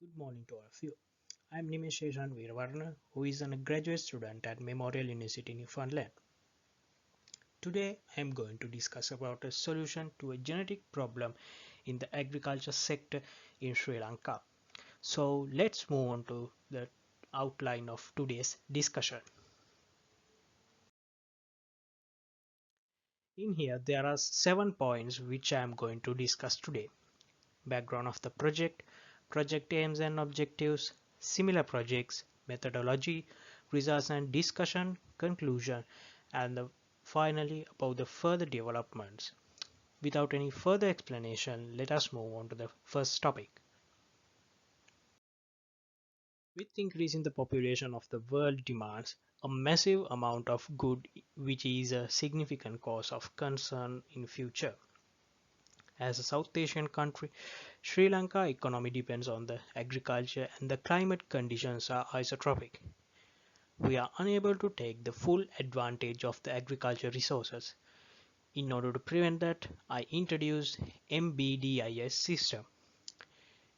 Good morning to all of you. I am Nimesheshan Veeravarna, who is a graduate student at Memorial University, Newfoundland. Today, I am going to discuss about a solution to a genetic problem in the agriculture sector in Sri Lanka. So, let's move on to the outline of today's discussion. In here, there are 7 points which I am going to discuss today. Background of the project, project aims and objectives, similar projects, methodology, results and discussion, conclusion, and finally about the further developments. Without any further explanation, let us move on to the first topic. With increase in the population of the world demands a massive amount of good, which is a significant cause of concern in future. As a South Asian country, Sri Lanka economy depends on the agriculture and the climate conditions are isotropic. We are unable to take the full advantage of the agriculture resources. In order to prevent that, I introduced MBDIS system.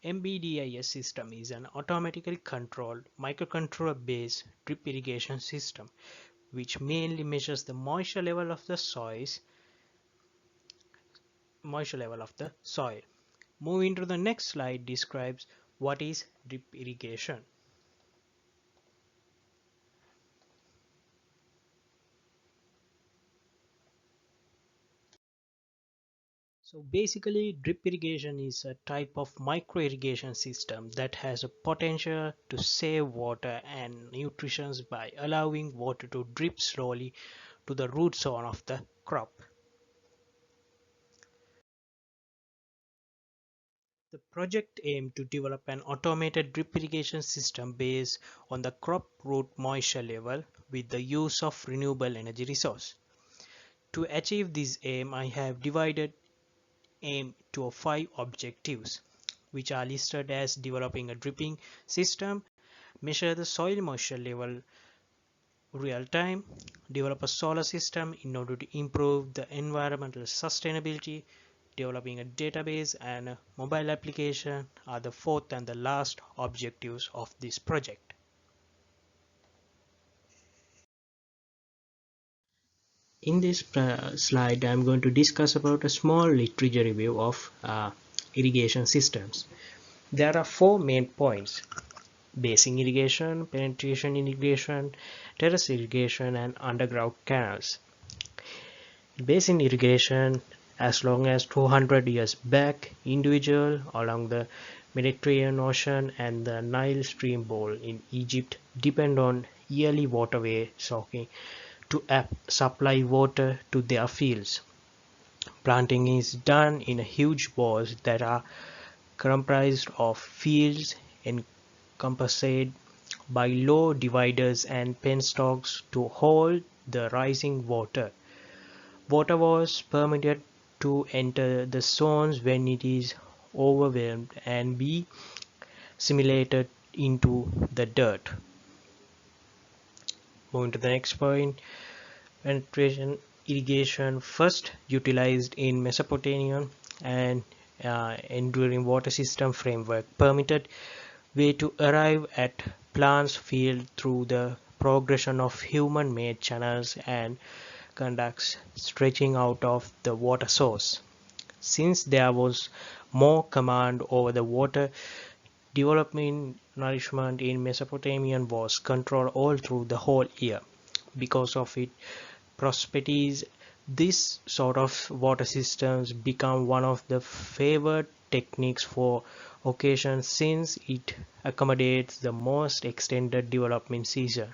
MBDIS system is an automatically controlled microcontroller based drip irrigation system which mainly measures the moisture level of the soil. Moving to the next slide describes what is drip irrigation. So basically drip irrigation is a type of micro irrigation system that has a potential to save water and nutrition by allowing water to drip slowly to the root zone of the crop. The project aimed to develop an automated drip irrigation system based on the crop root moisture level with the use of renewable energy resource. To achieve this aim, I have divided aim to 5 objectives, which are listed as developing a dripping system, measure the soil moisture level real time, develop a solar system in order to improve the environmental sustainability, developing a database and a mobile application are the fourth and the last objectives of this project. In this slide, I am going to discuss about a small literature review of irrigation systems. There are 4 main points: basin irrigation, penetration irrigation, terrace irrigation, and underground canals. Basin irrigation, as long as 200 years back, individual along the Mediterranean Ocean and the Nile stream bowl in Egypt depend on yearly waterway soaking to supply water to their fields. Planting is done in huge bowls that are comprised of fields encompassed by low dividers and penstocks to hold the rising water. Water was permitted to enter the zones when it is overwhelmed and be assimilated into the dirt. Moving to the next point, penetration irrigation first utilized in Mesopotamia and enduring water system framework permitted way to arrive at plants field through the progression of human-made channels and conducts stretching out of the water source. Since there was more command over the water, development nourishment in Mesopotamia was controlled all through the whole year. Because of its prosperities, this sort of water systems become one of the favored techniques for occasions since it accommodates the most extended development season.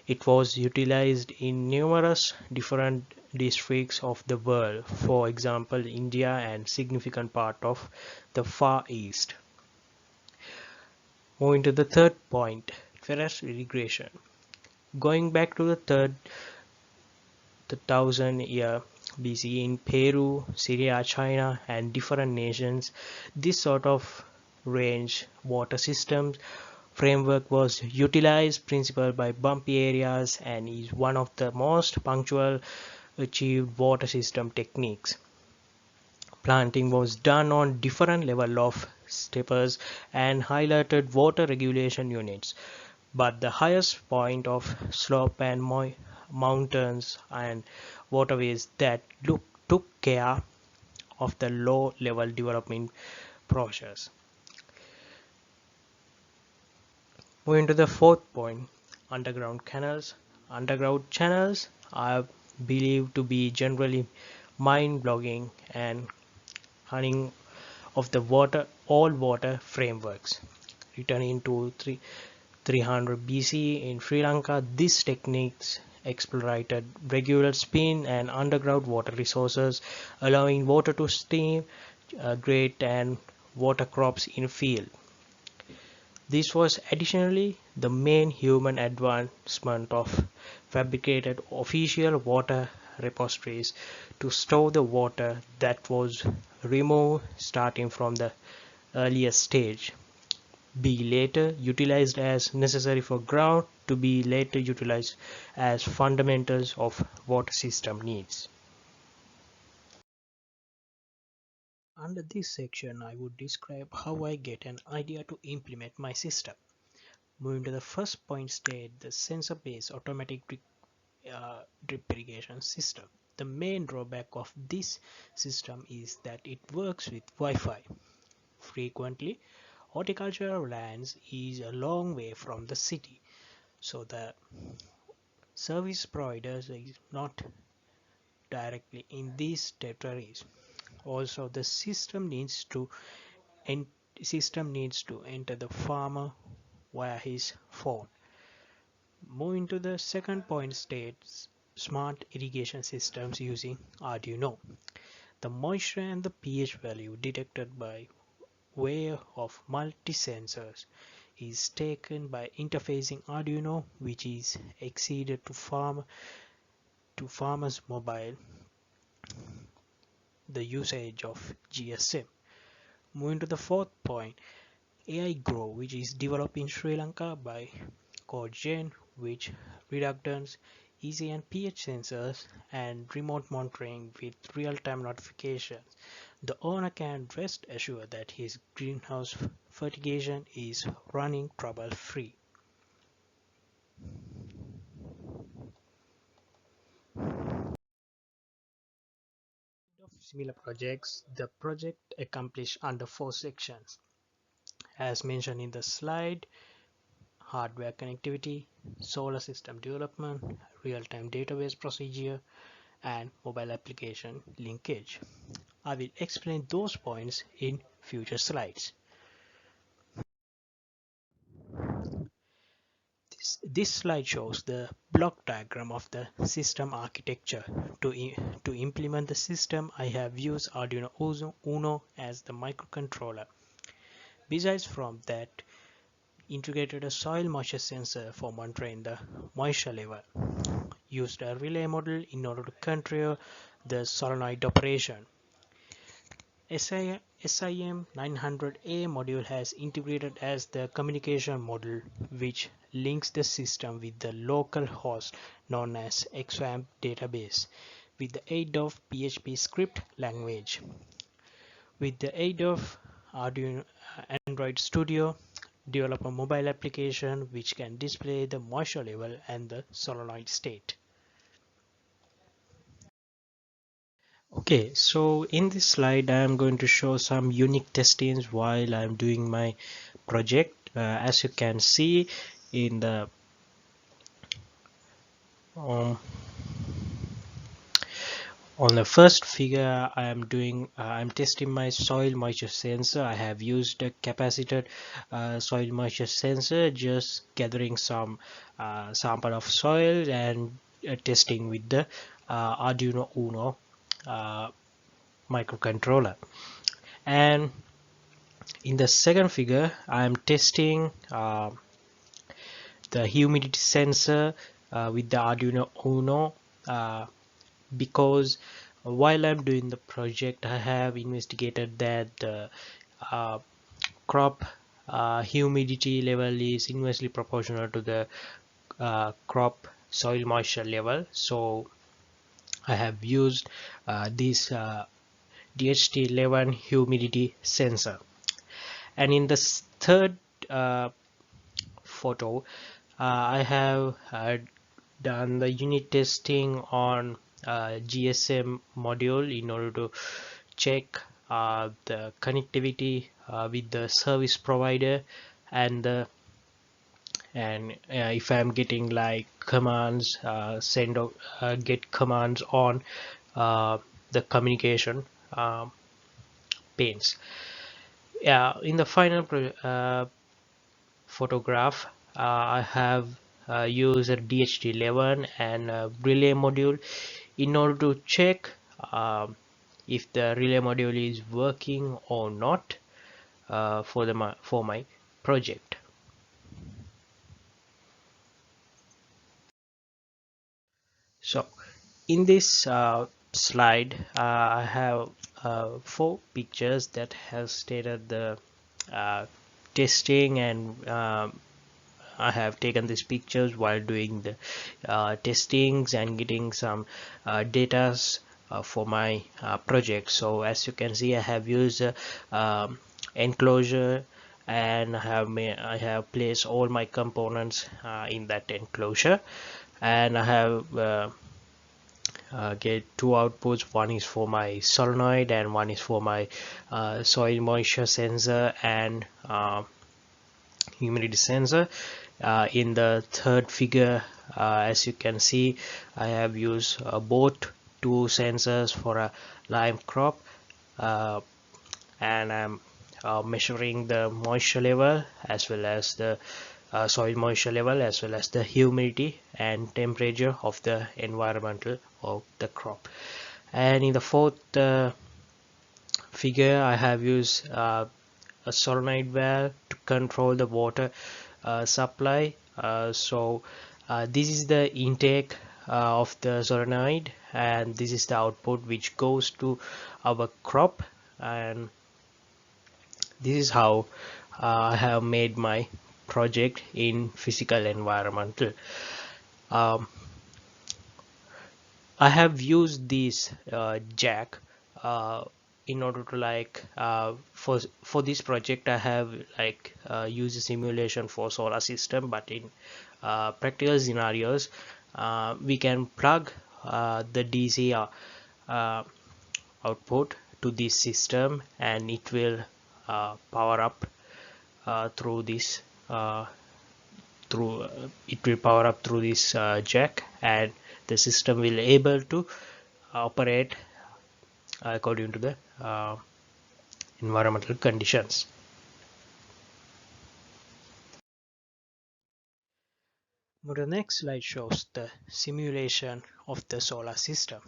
It was utilized in numerous different districts of the world, for example India and significant part of the Far East. Moving to the third point, terrace irrigation. Going back to the 1000 year BC in Peru, Syria, China and different nations, this sort of range water systems framework was utilized principally by bumpy areas and is one of the most punctual achieved water system techniques. Planting was done on different level of steppers and highlighted water regulation units, but the highest point of slope and mountains and waterways that took care of the low level development process. Moving to the fourth point, underground canals. Underground channels are believed to be generally mind blowing and hunting of the all water frameworks. Returning to 300 BC in Sri Lanka, these techniques exploited regular spin and underground water resources, allowing water to stream great and water crops in field. This was additionally the main human advancement of fabricated official water repositories to store the water that was removed starting from the earliest stage, be later utilized as necessary for ground to be later utilized as fundamentals of water system needs. Under this section, I would describe how I get an idea to implement my system. Moving to the first point state, the sensor-based automatic drip irrigation system. The main drawback of this system is that it works with Wi-Fi. Frequently, horticultural lands is a long way from the city, so the service providers is not directly in these territories. Also, the system needs to enter the farmer via his phone. Moving to the second point states smart irrigation systems using Arduino. The moisture and the pH value detected by way of multi-sensors is taken by interfacing Arduino, which is exceeded to farmers mobile the usage of GSM. Moving to the fourth point, AI Grow, which is developed in Sri Lanka by CodeGen, which reductants, easy and pH sensors, and remote monitoring with real-time notifications. The owner can rest assured that his greenhouse fertigation is running trouble-free. Of similar projects, the project accomplished under 4 sections. As mentioned in the slide, hardware connectivity, solar system development, real-time database procedure, and mobile application linkage. I will explain those points in future slides. This slide shows the block diagram of the system architecture. To implement the system, I have used Arduino Uno as the microcontroller. Besides from that, integrated a soil moisture sensor for monitoring the moisture level. Used a relay model in order to control the solenoid operation. SIM 900A module has integrated as the communication module which links the system with the local host known as XAMPP database with the aid of PHP script language. With the aid of Arduino Android Studio, develop a mobile application which can display the moisture level and the solenoid state. Okay, so in this slide I am going to show some unique testings while I am doing my project. As you can see in the um, on the first figure, I'm testing my soil moisture sensor. I have used a capacitor soil moisture sensor, just gathering some sample of soil and testing with the Arduino Uno microcontroller. And in the second figure, I am testing the humidity sensor with the Arduino Uno because while I'm doing the project, I have investigated that the crop humidity level is inversely proportional to the crop soil moisture level. So I have used this DHT11 humidity sensor. And in the third photo, I have done the unit testing on GSM module in order to check the connectivity with the service provider and if I'm getting like commands get commands on the communication pins. Yeah, in the final photograph, I have used a DHT11 and a relay module in order to check if the relay module is working or not for my project. So in this slide, I have 4 pictures that have stated the uh, testing, and I have taken these pictures while doing the testings and getting some data for my project. So as you can see, I have used enclosure, and I have placed all my components in that enclosure, and I have get 2 outputs. One is for my solenoid and one is for my soil moisture sensor and humidity sensor. In the third figure, as you can see, I have used both 2 sensors for a lime crop, uh, and I'm measuring the moisture level as well as the soil moisture level as well as the humidity and temperature of the environmental of the crop. And in the fourth figure, I have used a solenoid valve to control the water supply. This is the intake of the solenoid, and this is the output which goes to our crop, and this is how I have made my project in physical environmental. um, I have used this jack in order to for this project I have used a simulation for solar system, but in practical scenarios we can plug the DC uh, output to this system, and it will power up through this it will power up through this jack, and the system will able to operate according to the environmental conditions. Now the next slide shows the simulation of the solar system.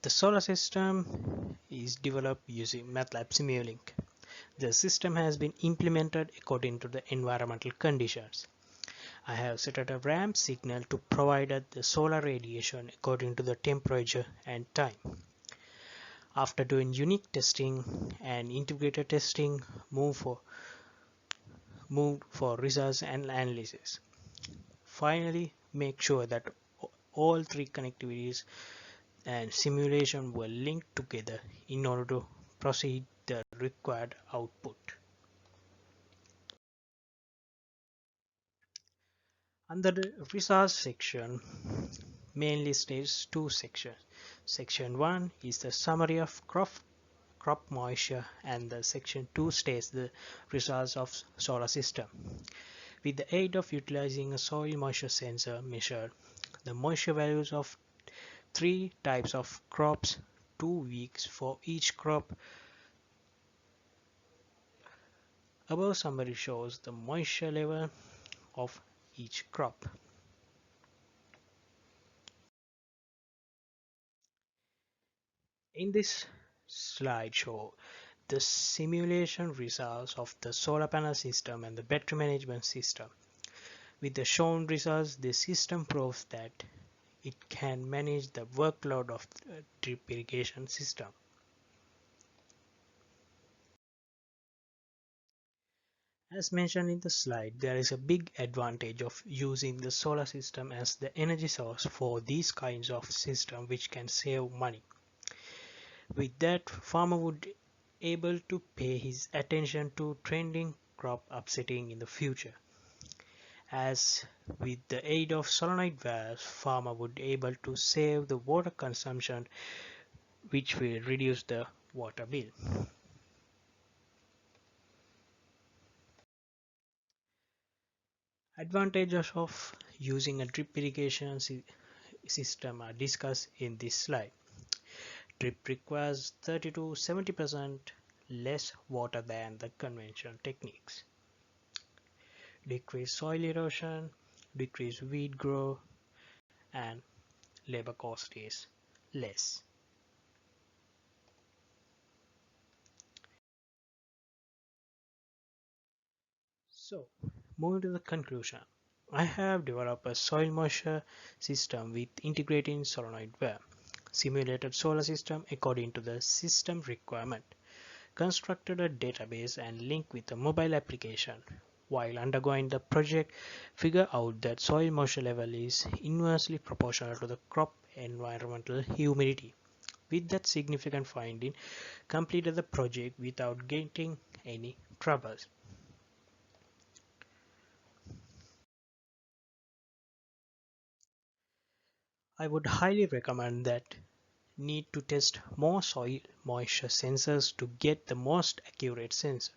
The solar system is developed using MATLAB Simulink. The system has been implemented according to the environmental conditions. I have set a ramp signal to provide the solar radiation according to the temperature and time. After doing unit testing and integrated testing, moved for results and analysis. Finally, make sure that all 3 connectivities and simulation were linked together in order to proceed the required output. Under the results section, mainly states 2 sections. Section 1 is the summary of crop moisture, and the section 2 states the results of solar system. With the aid of utilizing a soil moisture sensor, measured the moisture values of 3 types of crops, 2 weeks for each crop. Above summary shows the moisture level of each crop. In this slideshow, the simulation results of the solar panel system and the battery management system. With the shown results, the system proves that it can manage the workload of the drip irrigation system. As mentioned in the slide, there is a big advantage of using the solar system as the energy source for these kinds of system, which can save money. With that, farmer would able to pay his attention to trending crop upsetting in the future. As with the aid of solenoid valves, farmer would able to save the water consumption, which will reduce the water bill. Advantages of using a drip irrigation system are discussed in this slide. Drip requires 30 to 70% less water than the conventional techniques. Decrease soil erosion, decrease weed growth, and labor cost is less. So, moving to the conclusion, I have developed a soil moisture system with integrating solenoid valve, simulated solar system according to the system requirement, constructed a database and linked with a mobile application. While undergoing the project, figure out that soil moisture level is inversely proportional to the crop environmental humidity. With that significant finding, completed the project without getting any troubles. I would highly recommend that need to test more soil moisture sensors to get the most accurate sensor.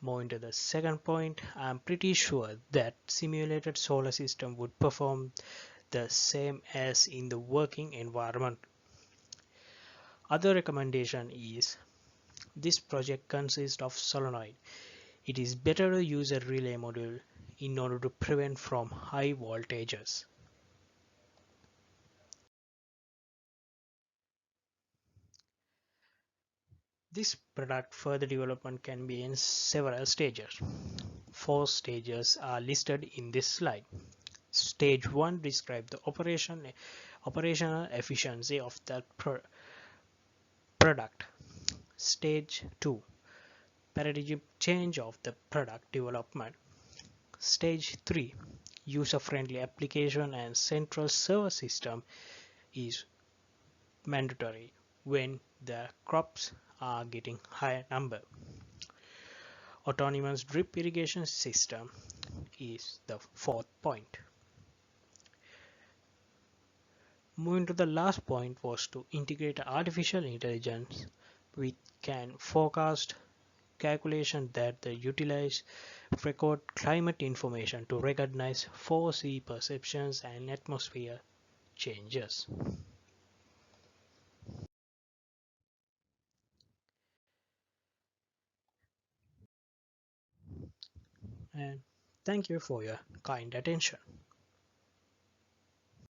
Moving to the second point, I am pretty sure that simulated solar system would perform the same as in the working environment. Other recommendation is this project consists of solenoid. It is better to use a relay module in order to prevent from high voltages. This product further development can be in several stages. Four stages are listed in this slide. Stage 1 describes the operational efficiency of that product. Stage 2 paradigm change of the product development. Stage 3 user-friendly application and central server system is mandatory when the crops are getting higher number. Autonomous drip irrigation system is the fourth point. Moving to the last point was to integrate artificial intelligence which can forecast calculation that they utilize record climate information to recognize foresee perceptions and atmosphere changes. And thank you for your kind attention.